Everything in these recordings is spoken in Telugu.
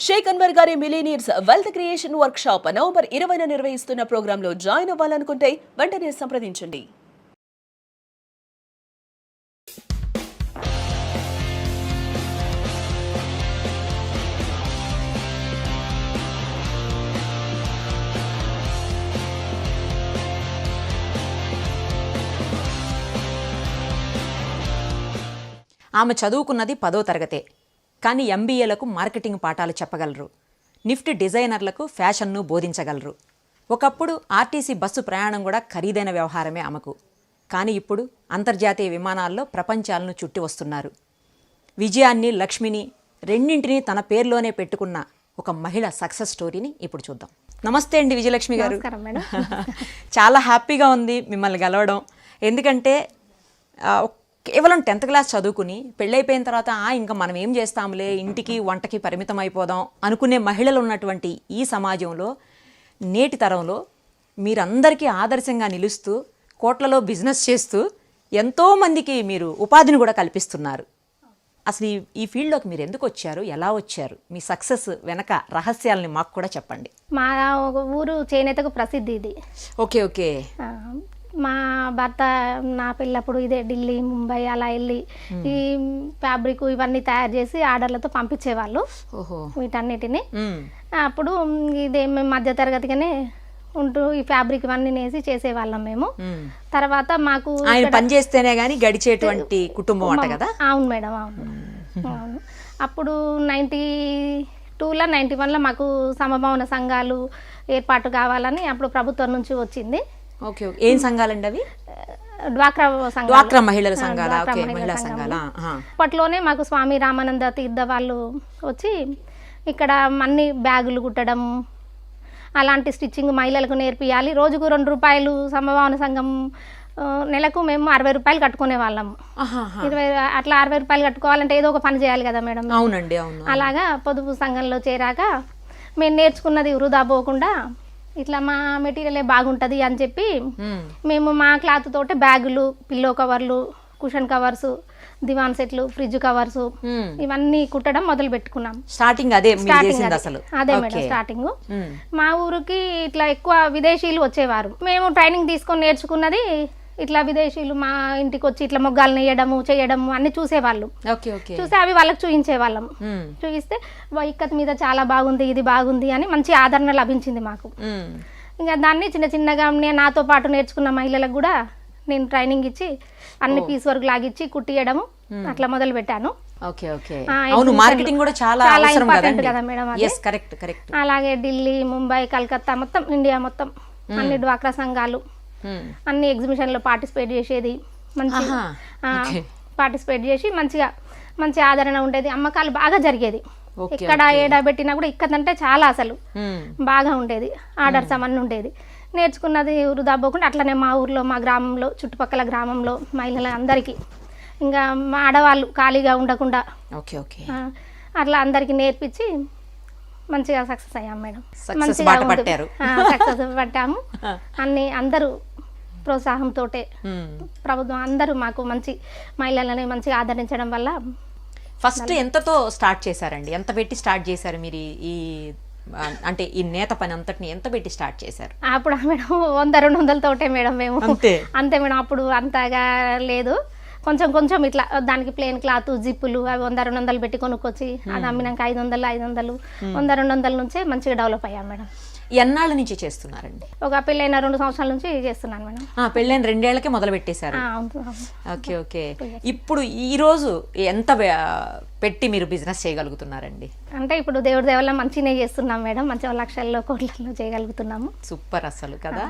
షేక్ అన్వర్ గారి millionaires wealth creation workshop November 20న నిర్వహిస్తున్న ప్రోగ్రాంలో జాయిన్ అవ్వాలనుకుంటే వెంటనే సంప్రదించండి. ఆమె చదువుకున్నది 10వ తరగతే, కానీ ఎంబీఏలకు మార్కెటింగ్ పాఠాలు చెప్పగలరు. నిఫ్ట్ డిజైనర్లకు ఫ్యాషన్ను బోధించగలరు. ఒకప్పుడు ఆర్టీసీ బస్సు ప్రయాణం కూడా ఖరీదైన వ్యవహారమే ఆమెకు. కానీ ఇప్పుడు అంతర్జాతీయ విమానాల్లో ప్రపంచాలను చుట్టి వస్తున్నారు. విజయాన్ని, లక్ష్మిని రెండింటినీ తన పేరులోనే పెట్టుకున్న ఒక మహిళ సక్సెస్ స్టోరీని ఇప్పుడు చూద్దాం. నమస్తే అండి విజయలక్ష్మి గారు. చాలా హ్యాపీగా ఉంది మిమ్మల్ని కలవడం. ఎందుకంటే కేవలం 10th క్లాస్ చదువుకుని పెళ్ళైపోయిన తర్వాత ఇంకా మనం ఏం చేస్తాంలే, ఇంటికి వంటకి పరిమితం అయిపోదాం అనుకునే మహిళలు ఉన్నటువంటి ఈ సమాజంలో, నేటి తరంలో మీరందరికీ ఆదర్శంగా నిలుస్తూ కోట్లలో బిజినెస్ చేస్తూ ఎంతోమందికి మీరు ఉపాధిని కూడా కల్పిస్తున్నారు. అసలు ఈ ఫీల్డ్లోకి మీరు ఎందుకు వచ్చారు, ఎలా వచ్చారు, మీ సక్సెస్ వెనక రహస్యాలని మాకు కూడా చెప్పండి. మా ఊరు చేనేతకు ప్రసిద్ధి ఇది. Okay okay. మా భర్త నా పిల్లప్పుడు ఇదే ఢిల్లీ, ముంబై అలా వెళ్ళి ఈ ఫ్యాబ్రిక్ ఇవన్నీ తయారు చేసి ఆర్డర్లతో పంపించేవాళ్ళు. ఓహో. వీటన్నిటిని అప్పుడు ఇదే మేము మధ్య తరగతిగానే ఉంటూ ఈ ఫ్యాబ్రిక్ ఇవన్నీ నేసి చేసేవాళ్ళం మేము. తర్వాత మాకు ఆయన పని చేస్తేనే కానీ గడిచేటువంటి కుటుంబం అంట కదా. అవును మేడం, అవును. అప్పుడు 92లో 91లో మాకు సమభావన సంఘాలు ఏర్పాటు కావాలని అప్పుడు ప్రభుత్వం నుంచి వచ్చింది. ఓకే. ఏం సంఘాలండి అవి? డ్వాక్రా మహిళల సంఘాల. మహిళా సంఘాల. అప్పట్లోనే మాకు స్వామి రామానంద తీర్థ వాళ్ళు వచ్చి ఇక్కడ అన్ని బ్యాగులు కుట్టడం అలాంటి స్టిచ్చింగ్ మహిళలకు నేర్పియాలి. రోజుకు 2 రూపాయలు సమభావన సంఘం, నెలకు మేము 60 రూపాయలు కట్టుకునే వాళ్ళము. 20 అట్లా 60 రూపాయలు కట్టుకోవాలంటే ఏదో ఒక పని చేయాలి కదా మేడం. అవునండి, అవును. అలాగా పొదుపు సంఘంలో చేరాక మేము నేర్చుకున్నది వృధా పోకుండా ఇట్లా మా మెటీరియలే బాగుంటుంది అని చెప్పి మేము మా క్లాత్ తోటే బ్యాగులు, పిల్లో కవర్లు, కుషన్ కవర్స్, దివాన్ సెట్లు, ఫ్రిడ్జ్ కవర్స్ ఇవన్నీ కుట్టడం మొదలు పెట్టుకున్నాం. స్టార్టింగ్ అదే మేడం స్టార్టింగ్. మా ఊరికి ఇట్లా ఎక్కువ విదేశీయులు వచ్చేవారు. మేము ట్రైనింగ్ తీసుకొని నేర్చుకున్నది ఇట్లా విదేశీయులు మా ఇంటికి వచ్చి ఇట్లా మొగ్గాలు నేయడము చేయడము అన్ని చూసేవాళ్ళు. చూస్తే అవి వాళ్ళకి చూపించేవాళ్ళం. చూపిస్తే ఇక్కత్ మీద చాలా బాగుంది, ఇది బాగుంది అని మంచి ఆదరణ లభించింది మాకు. ఇంకా దాన్ని చిన్న చిన్నగా నాతో పాటు నేర్చుకున్న మహిళలకు కూడా నేను ట్రైనింగ్ ఇచ్చి అన్ని పీస్ వర్క్ లాగిచ్చి కుట్టియడము అట్లా మొదలు పెట్టాను. ఇంపార్టెంట్ కదా మేడం. అలాగే ఢిల్లీ, ముంబై, కలకత్తా మొత్తం ఇండియా మొత్తం అన్ని డ్వాక్రా సంఘాలు అన్ని ఎగ్జిబిషన్లో పార్టిసిపేట్ చేసేది. పార్టిసిపేట్ చేసి మంచి ఆదరణ ఉండేది. అమ్మకాలు బాగా జరిగేది. ఎక్కడ ఏడా పెట్టినా కూడా ఇక్కడంటే చాలా అసలు బాగా ఉండేది. ఆర్డర్స్ అవన్నీ ఉండేది. నేర్చుకున్నది వృధా పోకుండా అట్లనే మా ఊర్లో, మా గ్రామంలో, చుట్టుపక్కల గ్రామంలో మహిళలందరికీ, ఇంకా మా ఆడవాళ్ళు ఖాళీగా ఉండకుండా అట్లా అందరికీ నేర్పించి మంచిగా సక్సెస్ అయ్యాం మేడం. మంచిగా సక్సెస్ పట్టాము. అందరూ ప్రోత్సాహంతో ప్రభుత్వం అందరూ మాకు మంచి మహిళలని మంచిగా ఆదరించడం వల్ల. ఫస్ట్ ఎంతతో స్టార్ట్ చేశారండి? ఎంత పెట్టి స్టార్ట్ చేశారు మీరు ఈ అంటే ఈ నేత పని అంతటిని ఎంత పెట్టి స్టార్ట్ చేశారు? అప్పుడు మేడం 100-200 తోటే మేడం మేము. అంతే మేడం. అప్పుడు అంతగా లేదు, కొంచెం ఇట్లా దానికి ప్లేన్ క్లాత్, జిప్పులు అవి 100-200 పెట్టి కొనుక్కొచ్చి అది అమ్మినాక 500 100-200 నుంచే మంచిగా డెవలప్ అయ్యాం మేడం. ఎన్నాళ్ళ నుంచి చేస్తున్నారండి? ఒక పెళ్ళైన 2 సంవత్సరాల నుంచి చేస్తున్నాను మేడం. పెళ్ళైన 2 ఏళ్లకే మొదలు పెట్టేశారు. ఓకే. ఇప్పుడు ఈ రోజు ఎంత పెట్టి మీరు బిజినెస్ చేయగలుగుతున్నారండి? అంటే ఇప్పుడు దేవుడి దేవల్ల మంచిగానే చేస్తున్నాం మేడం. మంచిగా లక్షల్లో కోట్లలో చేయగలుగుతున్నాము. సూపర్ అసలు కదా.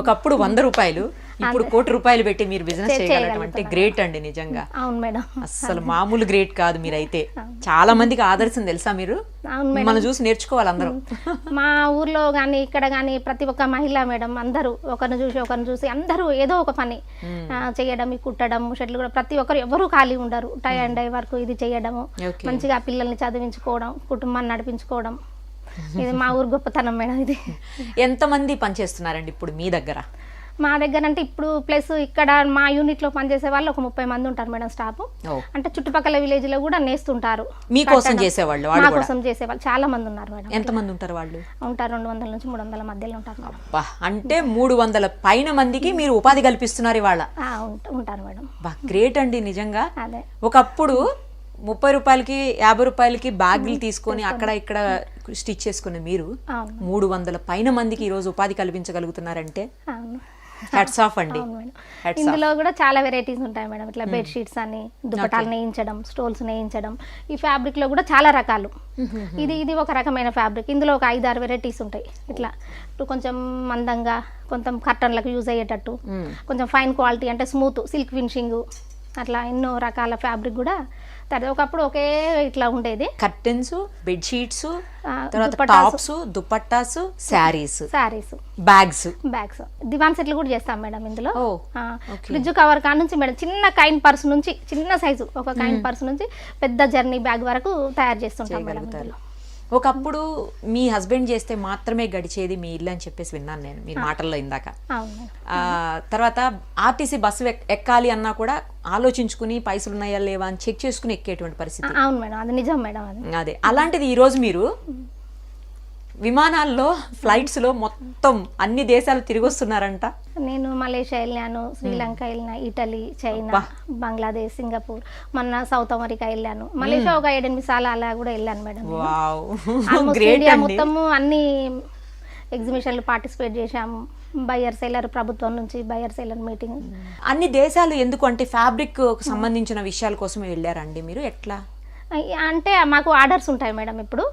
ఒకప్పుడు 100 రూపాయలు, ఇప్పుడు 1 కోటి రూపాయలు పెట్టి మీరు బిజినెస్ చేయగలగడం అంటే గ్రేట్ అండి నిజంగా. అవును మేడం, అసలు మామూలు గ్రేట్ కాదు మీరైతే. చాలా మందికి ఆదర్శం తెలుసా మీరు? మనం చూసి నేర్చుకోవాలి అందరూ. మా ఊర్లో కానీ ఇక్కడ కానీ ప్రతి ఒక్క మహిళ మేడం అందరూ ఒకరిని చూసి అందరూ ఏదో ఒక పని చేయడం, కుట్టడం, షర్ట్లు కూడా ప్రతి ఒక్కరు ఎవరు ఖాళీ ఉండరు. టై అండ్ డై వర్క్ ఇది చేయడము, మంచిగా పిల్లల్ని చదివించుకోవడం, కుటుంబాన్ని నడిపించుకోవడం, ఇది మా ఊరు గొప్పతనం మేడం. ఇది ఎంతమంది పనిచేస్తున్నారండి ఇప్పుడు మీ దగ్గర? మా దగ్గర అంటే ఇప్పుడు ప్లస్ ఇక్కడ మా యూనిట్లో పనిచేసే వాళ్ళు ఒక 30 మంది ఉంటారు మేడం స్టాఫ్. అంటే చుట్టుపక్కల విలేజ్ లో కూడా నేస్తుంటారు. మీకోసం చేసేవాళ్ళు, మా కోసం చేసేవాళ్ళు చాలా మంది ఉన్నారు మేడం. ఎంతమంది ఉంటారు వాళ్ళు? ఉంటారు 200 నుంచి 300 మధ్యలో ఉంటారు. అబ్బా, అంటే 300 పైన మందికి మీరు ఉపాధి కల్పిస్తున్నారు ఇవాళ. ఉంటారు మేడం. గ్రేట్ అండి నిజంగా. అదే ఒకప్పుడు 30 రూపాయలకి 50 రూపాయలకి బ్యాగులు తీసుకొని అక్కడ ఇక్కడ స్టిచ్ చేసుకునే మీరు 300 పైన మందికి ఈ రోజు ఉపాధి కల్పించగలుగుతున్నారంటే హ్యాట్స్ ఆఫ్ అండి. ఇందులో కూడా చాలా వెరైటీస్ ఉంటాయి మేడం. ఇట్లా బెడ్షీట్స్ అని, దుపటాలు నేయించడం, స్టోల్స్ నేయించడం. ఈ ఫ్యాబ్రిక్ లో కూడా చాలా రకాలు. ఇది ఒక రకమైన ఫ్యాబ్రిక్. ఇందులో ఒక 5-6 వెరైటీస్ ఉంటాయి. ఇట్లా కొంచెం మందంగా, కొంచెం కర్టన్లకు యూజ్ అయ్యేటట్టు, కొంచెం ఫైన్ క్వాలిటీ అంటే స్మూత్ సిల్క్ ఫినిషింగ్, అట్లా ఎన్నో రకాల ఫ్యాబ్రిక్ కూడా. ఒకప్పుడు ఒకే ఇట్లా ఉండేది. కర్టెన్స్, బెడ్షీట్స్, తర్వాత టాప్స్, దుపట్టాస్, శారీస్, బ్యాగ్స్. దివాన్ సెట్లు కూడా చేస్తాం మేడం ఇందులో. ఫ్రిడ్జ్ కవర్ కాడ నుంచి మేడం చిన్న కైన్ పర్స్ నుంచి, చిన్న సైజు ఒక కైన్ పర్స్ నుంచి పెద్ద జర్నీ బ్యాగ్ వరకు తయారు చేస్తుంటాం మేడం ఇందులో. ఒకప్పుడు మీ హస్బెండ్ చేస్తే మాత్రమే గడిచేది మీ ఇల్లు అని చెప్పేసి విన్నాను నేను మీ మాటల్లో ఇందాక. తర్వాత ఆర్టీసీ బస్సు ఎక్కాలి అన్నా కూడా ఆలోచించుకుని పైసలు ఉన్నాయా లేవా అని చెక్ చేసుకుని ఎక్కేటువంటి పరిస్థితి. అవును మేడం, అది నిజం మేడం. అదే అలాంటిది ఈ రోజు మీరు విమానాల్లో, ఫ్లైట్స్ లో మొత్తం అన్ని దేశాలు తిరిగి వస్తున్నారంట. నేను మలేషియా వెళ్ళాను, శ్రీలంక వెళ్ళినా, ఇటలీ, చైనా, బంగ్లాదేశ్, సింగపూర్, మొన్న సౌత్ అమెరికా వెళ్ళాను. మలేషియా ఒక 7-8 సార్లు అలా కూడా వెళ్ళాను మేడం. ఇండియా మొత్తము అన్ని ఎగ్జిబిషన్లు పార్టిసిపేట్ చేశాము. బయర్ సెల్లర్, ప్రభుత్వం నుంచి బయర్ సెల్లర్ మీటింగ్. అన్ని దేశాలు ఎందుకు అంటే ఫ్యాబ్రిక్ సంబంధించిన విషయాల కోసం వెళ్ళారండి మీరు? ఎట్లా అంటే మాకు ఆర్డర్స్ ఉంటాయి మేడం. ఇప్పుడు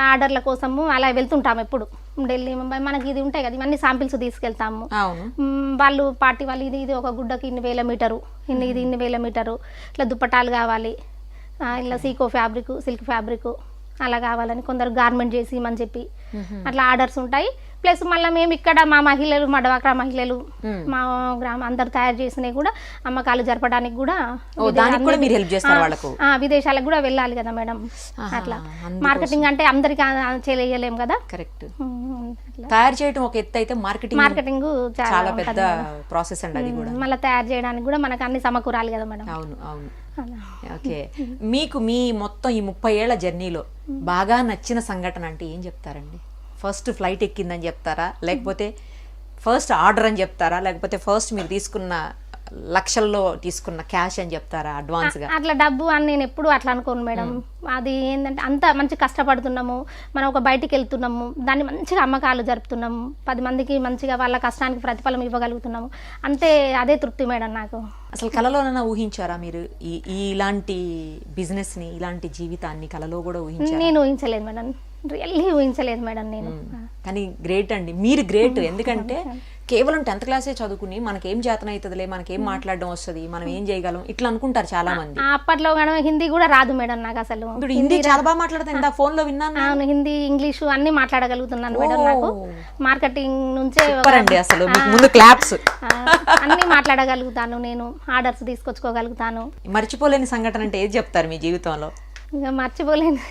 ఆర్డర్ల కోసము అలా వెళ్తుంటాము. ఎప్పుడు ఢిల్లీ, ముంబై మనకి ఇది ఉంటాయి కదా, ఇవన్నీ శాంపిల్స్ తీసుకెళ్తాము. వాళ్ళు పార్టీ వాళ్ళు ఇది ఒక గుడ్డకి 1,000 మీటరు, ఇది 1,000 మీటరు, ఇట్లా దుప్పటాలు కావాలి, ఇలా సీకో ఫ్యాబ్రిక్, సిల్క్ ఫ్యాబ్రిక్ అలా కావాలని కొందరు గార్మెంట్ చేసి అని చెప్పి అట్లా ఆర్డర్స్ ఉంటాయి. ప్లస్ మళ్ళీ మేము ఇక్కడ మా మహిళలు, మా డ్వాక్రా మహిళలు, మా గ్రామం అందరు తయారు చేసినవి కూడా అమ్మకాలు జరపడానికి కూడా విదేశాలకు కూడా వెళ్ళాలి కదా మేడం. అట్లా మార్కెటింగ్ అంటే అందరికి చేయలేం కదా. కరెక్ట్. తయారు చేయడం ఒక ఎత్తు అయితే మార్కెటింగ్ చాలా పెద్ద ప్రాసెస్ అండి. అది కూడా మళ్ళీ తయారు చేయడానికి కూడా మనకు అన్ని సమకూరాలి కదా మేడం. అవును అవును. ఓకే, మీకు మీ మొత్తం ఈ 30 ఏళ్ల జర్నీలో బాగా నచ్చిన సంఘటన అంటే ఏం చెప్తారండి? ఫస్ట్ ఫ్లైట్ ఎక్కిందని చెప్తారా, లేకపోతే ఫస్ట్ ఆర్డర్ అని చెప్తారా, లేకపోతే ఫస్ట్ మీరు తీసుకున్న లక్షల్లో తీసుకున్న క్యాష్ అని చెప్తారా అడ్వాన్స్ గా? అట్లా డబ్బు అని నేను ఎప్పుడు అట్లా అనుకోను మేడం. అది ఏంటంటే అంత మంచి కష్టపడుతున్నాము, మనం ఒక బయటికి వెళ్తున్నాము, దాన్ని మంచిగా అమ్మకాలు జరుపుతున్నాము, 10 మందికి మంచిగా వాళ్ళ కష్టానికి ప్రతిఫలం ఇవ్వగలుగుతున్నాము, అంతే. అదే తృప్తి మేడం నాకు. అసలు కలలోనైనా ఊహించారా మీరు ఇలాంటి బిజినెస్ ని, ఇలాంటి జీవితాన్ని కలలో కూడా ఊహించారా? నేను ఊహించలేదు మేడం, రియల్లీ ఊహించలేదు మేడం నేను. కానీ గ్రేట్ అండి, మీరు గ్రేట్. ఎందుకంటే కేవలం 10th క్లాసే చదువుకుని మనకేం చేతన అవుతుందిలే, మనకేం మాట్లాడడం వస్తుంది, మనం ఏం చేయగలం ఇట్లా అనుకుంటారు చాలా మంది. అప్పట్లో హిందీ కూడా రాదు మేడం నాకు అసలు. హిందీ చాలా బాగా మాట్లాడుతాను, ఇందా ఫోన్ లో విన్నాను. అవును, హిందీ, ఇంగ్లీషు అన్ని మాట్లాడగలుగుతున్నాను మేడం. నాకు మార్కెటింగ్ నుంచే అసలు ముందు క్లాప్స్. అన్ని మాట్లాడగలుగుతాను నేను, ఆర్డర్స్ తీసుకొచ్చుకోగలుగుతాను. మర్చిపోలేని సంఘటన అంటే ఏది చెప్తారు మీ జీవితంలో? ఇంకా మర్చిపోలేని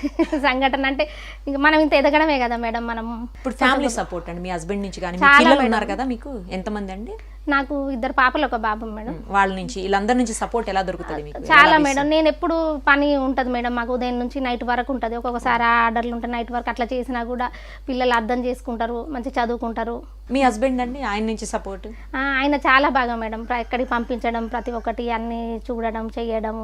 సంఘటన అంటే ఇంకా మనం ఇంత ఎదగడమే కదా మేడం. మనం ఇప్పుడు ఫ్యామిలీ సపోర్ట్ అండి మీ హస్బెండ్ నుంచి కానీ, పిల్లలు ఉన్నారు కదా మీకు, ఎంతమంది అండి? నాకు 2 పాపలు, 1 బాబు మేడం. వాళ్ళ నుంచి వీళ్ళందరి నుంచి సపోర్ట్ ఎలా దొరుకుతుంది మీకు? చాలా మేడం. నేను ఎప్పుడు పని ఉంటుంది మేడం మాకు, ఉదయం నుంచి నైట్ వరకు ఉంటుంది. ఒక్కొక్కసారి ఆర్డర్లు ఉంటాయి నైట్ వరకు, అట్లా చేసినా కూడా పిల్లలు అర్థం చేసుకుంటారు, మంచి చదువుకుంటారు. మీ హస్బెండ్ అండి, ఆయన నుంచి సపోర్ట్? ఆయన చాలా బాగా మేడం, ఎక్కడికి పంపించడం, ప్రతి ఒక్కటి అన్ని చూడడం, చేయడం,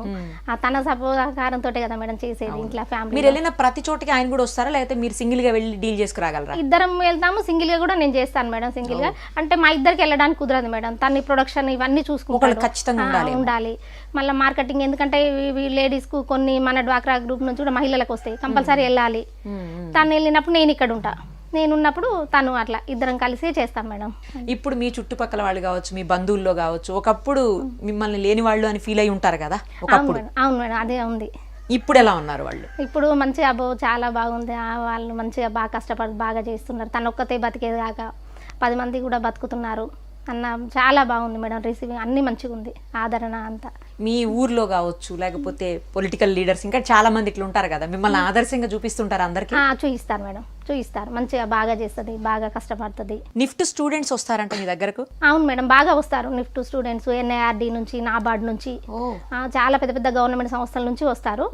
తన సహకారంతో కదా మేడం చేసేది ఇంట్లో ఫ్యామిలీ. మీరు వెళ్ళిన ప్రతి చోటికి ఆయన కూడా వస్తారా, లేకపోతే మీరు సింగిల్ గా వెళ్ళి డీల్ చేసుకురాగలరా? ఇద్దరం వెళ్తాము, సింగిల్ గా కూడా నేను చేస్తాను మేడం. సింగిల్ గా అంటే మా ఇద్దరికి వెళ్ళడానికి కుదరదు మేడం, తన ప్రొడక్షన్ ఇవన్నీ చూసుకుంటారు, ఉండాలి. మళ్ళీ మార్కెటింగ్, ఎందుకంటే లేడీస్ కు కొన్ని మన డ్వాక్రా గ్రూప్ నుంచి కూడా మహిళలకు వస్తాయి, కంపల్సరీ వెళ్ళాలి. తను వెళ్ళినప్పుడు నేను ఇక్కడ ఉంటా, నేనున్నప్పుడు తను, అట్లా ఇద్దరం కలిసి చేస్తాం మేడం. ఇప్పుడు మీ చుట్టుపక్కల వాళ్ళు కావచ్చు, మీ బంధువుల్లో కావచ్చు, ఒకప్పుడు మిమ్మల్ని లేని వాళ్ళు అని ఫీల్ అయి ఉంటారు కదా ఒకప్పుడు. అవును మేడం, అదే ఉంది. ఇప్పుడు ఎలా ఉన్నారు వాళ్ళు? ఇప్పుడు మంచిగా చాలా బాగుంది. వాళ్ళు మంచిగా బాగా కష్టపడి బాగా చేస్తున్నారు. తను ఒక్కతే బతికేది కాక 10 మంది కూడా బతుకుతున్నారు. అన్న చాలా బాగుంది మేడం, రిసీవింగ్ అన్ని మంచిగా ఉంది, ఆదరణ అంతా. మీ ఊర్లో కావచ్చు లేకపోతే పొలిటికల్ లీడర్స్ ఇంకా చాలా మంది ఇట్లా ఉంటారు కదా, మిమ్మల్ని ఆదర్శంగా చూపిస్తుంటారు అందరికి? చూపిస్తారు మేడం, చూపిస్తారు. మంచిగా బాగా చేస్తుంది, బాగా కష్టపడుతుంది. నిఫ్ట్ స్టూడెంట్స్ వస్తారంట మీ దగ్గరకు? అవును మేడం, బాగా వస్తారు. నిఫ్ట్ స్టూడెంట్స్ NIRD నుంచి, నాబార్డ్ నుంచి, చాలా పెద్ద పెద్ద గవర్నమెంట్ సంస్థల నుంచి వస్తారు.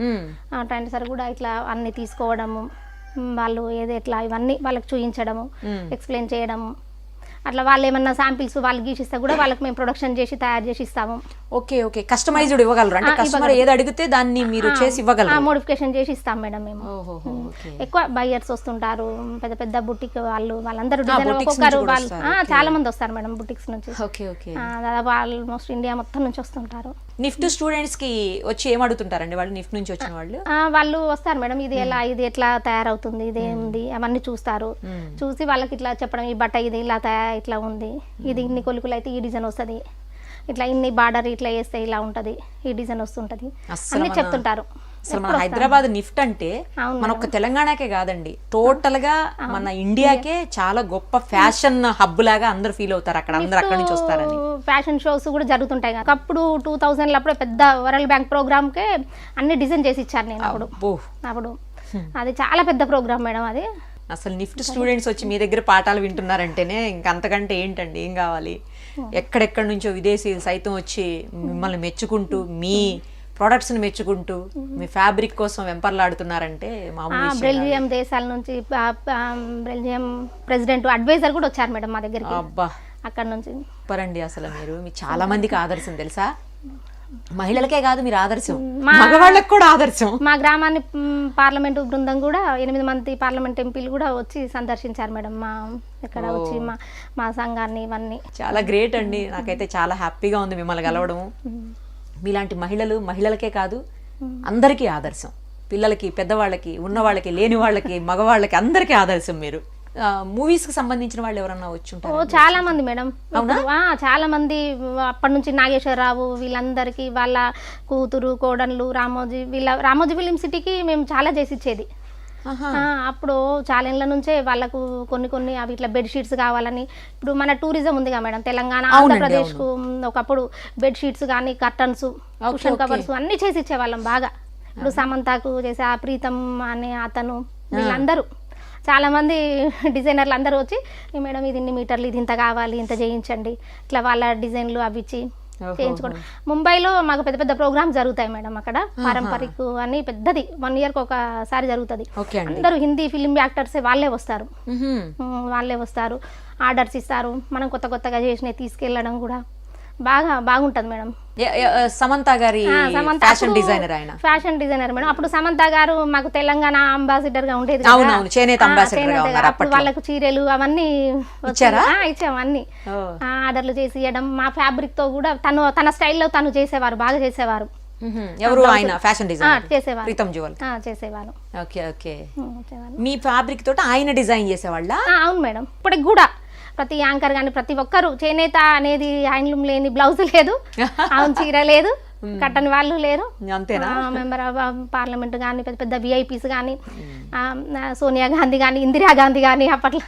ట్రైన్ సార్ కూడా ఇట్లా అన్ని తీసుకోవడము, వాళ్ళు ఏది ఎట్లా ఇవన్నీ వాళ్ళకి చూపించడము, ఎక్స్ప్లెయిన్ చేయడము, అట్లా వాళ్ళు ఏమన్నా శాంపిల్స్ వాళ్ళు గీసిస్తే కూడా వాళ్ళకి మేము ప్రొడక్షన్ చేసి తయారు చేసి ఇస్తాము. ఓకే ఓకే, కస్టమైజ్డ్ ఇవ్వగలరు అంటే కస్టమర్ ఏది అడిగితే దాన్ని మీరు చేసి ఇవ్వగలరు? మోడిఫికేషన్ చేసి ఇస్తాం మేడం మేము. ఎక్కువ బయ్యర్స్ వస్తుంటారు, పెద్ద పెద్ద బుటిక్ వాళ్ళందరూ డిజైన్ ఒక్కొక్కరు వాళ్ళు చాలా మంది వస్తారు మేడం బుటిక్స్ నుంచి. ఓకే ఓకే, దాదాపు ఆల్మోస్ట్ ఇండియా మొత్తం నుంచి వస్తుంటారు. నిఫ్ట్ స్టూడెంట్స్ కి వచ్చి ఏం అడుగుతుంటారండి వాళ్ళు? నిఫ్ట్ నుంచి వచ్చిన వాళ్ళు వాళ్ళు వస్తారు మేడం, ఇది ఎలా, ఇది ఎట్లా తయారవుతుంది, ఇది ఏంది అవన్నీ చూస్తారు. చూసి వాళ్ళకి ఇట్లా చెప్పడం, ఈ బట్ట ఇది ఇలా ఇట్లా ఉంది, ఇది ఇన్ని కొలుకులు అయితే ఈ డిజైన్ వస్తుంది, ఇట్లా ఇన్ని బార్డర్ ఇట్లా వేస్తే ఇలా ఉంటది, ఈ డిజైన్ వస్తుంటది అన్ని చెప్తుంటారు. అసలు మన హైదరాబాద్ నిఫ్ట్ అంటే మన ఒక్క తెలంగాణకే కాదండి, టోటల్ గా మన ఇండియాకే చాలా గొప్ప ఫ్యాషన్ హబ్ లాగా అందరు ఫీల్ అవుతారు అక్కడ, అందరు అక్కడ నుంచి వస్తారని. ఫ్యాషన్ షోస్ కూడా జరుగుతుంటాయి కదా, అప్పుడు 2000 అప్పుడు పెద్ద వరల్డ్ బ్యాంక్ ప్రోగ్రామ్ కే అన్ని డిజైన్ చేసి ఇచ్చారు నేను అప్పుడు. అది చాలా పెద్ద ప్రోగ్రామ్ మేడం అది. అసలు నిఫ్ట్ స్టూడెంట్స్ వచ్చి మీ దగ్గర పాఠాలు వింటున్నారంటేనే ఇంకా అంతకంటే ఏంటండి, ఏం కావాలి? ఎక్కడెక్కడి నుంచో విదేశీయులు సైతం వచ్చి మిమ్మల్ని మెచ్చుకుంటూ, మీ ప్రొడక్ట్స్ని మెచ్చుకుంటూ, మీ ఫ్యాబ్రిక్ కోసం వెంపర్లాడుతున్నారంటే మామూలు. బెల్జియం దేశాల నుంచి బెల్జియం ప్రెసిడెంట్ అడ్వైజర్ కూడా వచ్చారు మేడం మా దగ్గరికి. అబ్బా, అక్కడ నుంచి పరండి. అసలు మీరు చాలా మందికి ఆదర్శం తెలుసా? మహిళలకే కాదు మీరు ఆదర్శం, మగవాళ్ళకి కూడా ఆదర్శం. మా గ్రామాన్ని పార్లమెంటు బృందం కూడా 8 మంది పార్లమెంట్ ఎంపీలు కూడా వచ్చి సందర్శించారు మేడం మా ఇక్కడ వచ్చి మా సంఘాన్ని. ఇవన్నీ చాలా గ్రేట్ అండి, నాకైతే చాలా హ్యాపీగా ఉంది మిమ్మల్ని కలవడం. మీలాంటి మహిళలకే కాదు అందరికీ ఆదర్శం, పిల్లలకి, పెద్దవాళ్ళకి, ఉన్నవాళ్ళకి, లేని వాళ్ళకి, మగవాళ్ళకి అందరికీ ఆదర్శం మీరు. మూవీస్ కి సంబంధించిన వాళ్ళు ఎవరన్నా వచ్చి ఉంటారు? చాలా మంది మేడం, చాలా మంది. అప్పటి నుంచి నాగేశ్వరరావు వీళ్ళందరికీ వాళ్ళ కూతురు, కోడళ్ళు, రామోజీ ఫిలిం సిటీకి మేము చాలా చేసి ఇచ్చేది. అప్పుడు చాలా ఏళ్ళ నుంచే వాళ్ళకు కొన్ని అవి ఇట్లా బెడ్షీట్స్ కావాలని. ఇప్పుడు మన టూరిజం ఉందిగా మేడం, తెలంగాణ, ఆంధ్రప్రదేశ్ కు ఒకప్పుడు బెడ్షీట్స్ కానీ, కర్టన్స్, కుషన్ కవర్స్ అన్ని చేసి ఇచ్చేవాళ్ళం బాగా. ఇప్పుడు సమంతకు చేసే ఆ ప్రీతం అనే అతను, వీళ్ళందరూ చాలా మంది డిజైనర్లు అందరూ వచ్చి, మేడం ఇది ఇన్ని మీటర్లు, ఇది ఇంత కావాలి, ఇంత చేయించండి, ఇట్లా వాళ్ళ డిజైన్లు అవి ఇచ్చి చేయించుకోండి. ముంబైలో మాకు పెద్ద పెద్ద ప్రోగ్రామ్స్ జరుగుతాయి మేడం, అక్కడ పారంపరిక్ అని పెద్దది 1 year ఒకసారి జరుగుతుంది. అందరూ హిందీ ఫిలిం యాక్టర్సే వాళ్ళే వస్తారు, ఆర్డర్స్ ఇస్తారు. మనం కొత్తగా చేసినవి తీసుకెళ్ళడం కూడా బాగుంటది మేడం. సమంత గారి ఫ్యాషన్ డిజైనర్, ఆయన ఫ్యాషన్ డిజైనర్ మేడం. అప్పుడు సమంత గారు మాకు తెలంగాణ అంబాసిడర్ గా ఉండేది. అప్పుడు వాళ్ళకు చీరలు అవన్నీ ఇచ్చాము, అన్ని ఆర్డర్లు చేసి ఇవ్వడం. మా ఫ్యాబ్రిక్ తో కూడా తన స్టైల్లో తను చేసేవారు, బాగా చేసేవారు. ఎవరు ఆయన? ఫ్యాషన్ డిజైనర్ చేసేవారు, ప్రీతం జ్యువెల్ చేసేవారు. ఓకే ఓకే, మీ ఫ్యాబ్రిక్ తోటి ఆయన డిజైన్ చేసేవాళ్ళ? అవును మేడం. ఇప్పటికి కూడా ప్రతి యాంకర్ కానీ ప్రతి ఒక్కరు, చేనేత అనేది హ్యాండ్లూమ్ లేని బ్లౌజ్ లేదు, అవును చీర లేదు, కట్టని వాళ్ళు లేరు. అంతేనా? మెంబర్ ఆఫ్ పార్లమెంట్ కానీ, పెద్ద పెద్ద VIPs కానీ, సోనియా గాంధీ కానీ, ఇందిరా గాంధీ కానీ, అప్పట్లో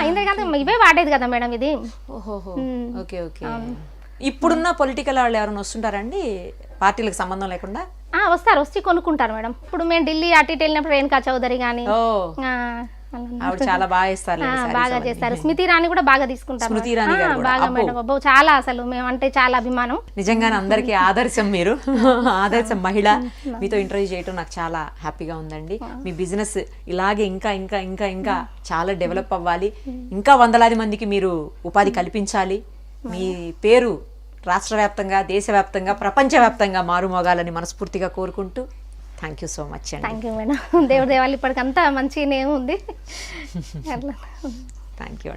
ఇందిరా గాంధీ ఇవే వాడేది కదా మేడం ఇది. Okay okay. ఇప్పుడున్న పొలిటికల్ వాళ్ళు ఎవరైనా వస్తుంటారండి పార్టీలకు సంబంధం లేకుండా? వస్తారు, వచ్చి కొనుక్కుంటారు మేడం. ఇప్పుడు మేము ఢిల్లీ అటు ఇటు వెళ్ళినప్పుడు రేణుకా చౌదరి కానీ ఆవిడ చాలా బాగా చేస్తారు. స్మృతి ఇరానీ కూడా బాగా తీసుకుంటారు, బాగా మేడం. చాలా అసలు మేమంటే చాలా అభిమానం. నిజంగానే అందరికీ ఆదర్శం మీరు, ఆదర్శం మహిళ. మీతో ఇంటర్వ్యూ చేయడం నాకు చాలా హ్యాపీగా ఉందండి. మీ బిజినెస్ ఇలాగే ఇంకా ఇంకా ఇంకా ఇంకా చాలా డెవలప్ అవ్వాలి, ఇంకా 100 మందికి మీరు ఉపాధి కల్పించాలి. మీ పేరు రాష్ట్ర వ్యాప్తంగా, దేశవ్యాప్తంగా, ప్రపంచవ్యాప్తంగా మారుమోగాలని మనస్ఫూర్తిగా కోరుకుంటూ థ్యాంక్ యూ సో మచ్ అండి. Thank you madam. దేవుడి దేవాలి ఇప్పటికంతా మంచిగానే ఉంది. Thank you.